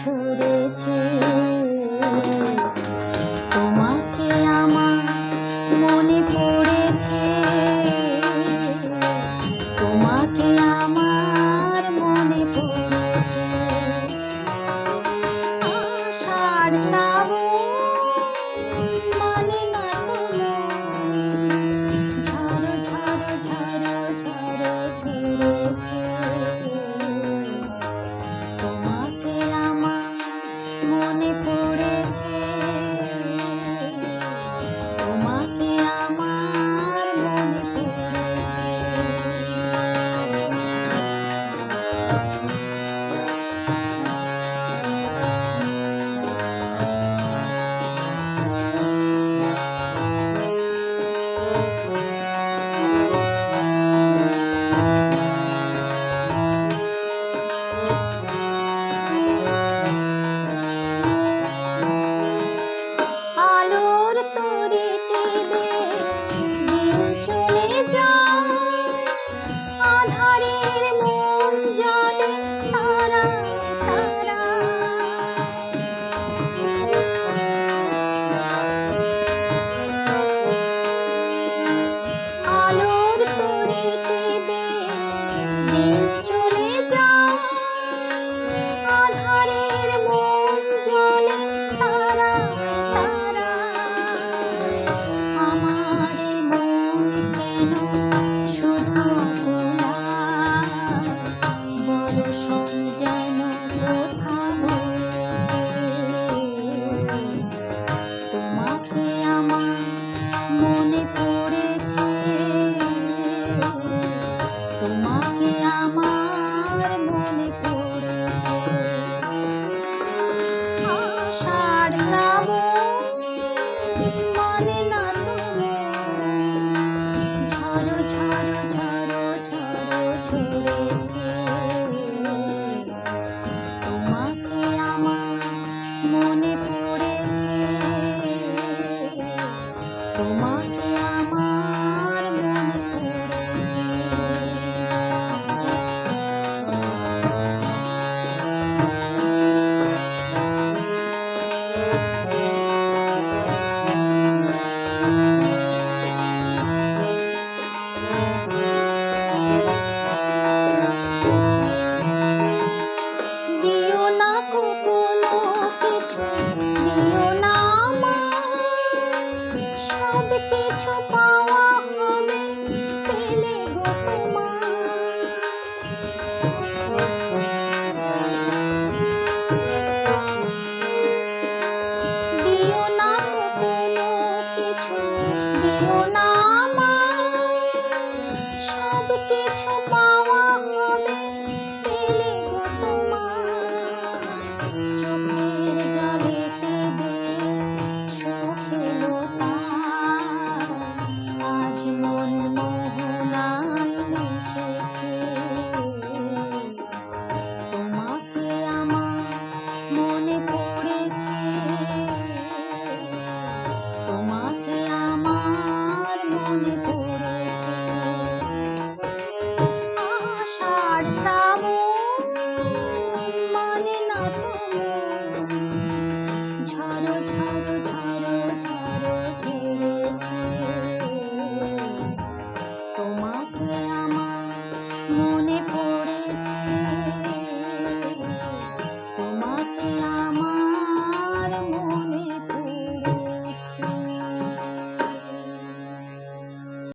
ঝরেছে। তোমাকে আমার মনে পড়েছে, তোমাকে আমার মনে পড়েছে। আষাঢ় শ্রাবণ মানে না ঝড়ো ঝড়ো ঝড়ো ঝড়ো ঝরেছে। তোমাকে আমার মনে পড়েছে, তোমাকে আমার মনে পড়েছে। আলোর তরি টিপে দিন চলে যায়, আঁধারের মন জলে তারা তারা। আলোর তরি টিপে দিন চলে যায়, আঁধারের মন জলে তারা তারা। আমার মন কেন শুধু গোলাপ, বরষণ যেন কোথা হয়েছে। তোমাকে আমার মনে পড়েছে, তোমাকে আমার মনে পড়েছে। আষাঢ় শ্রাবণ মানে না ঝড়ো ঝড়ো ঝড়ো ঝড়ো ঝরেছে। তোমাকে আমার মনে পড়েছে, তোমাকে আমার মনে পড়েছে। দিও না কোনো কিছু, দিও না আমার, সব কিছু পাওয়া হবে পেলে গো তোমার। দিও না কোনো কিছু, দিও না আমার, সব কিছু পাওয়া হবে পেলে গো তোমার। চোখের জলেতে সুখ এলো তার, আজ মন মোহনায় মিশেছে। তোমাকে আমার মনে পড়েছে, তোমাকে আমার মনে পড়েছে। আষাঢ় শ্রাবণ মানে না ঝড়ো ঝড়ো ঝড়ো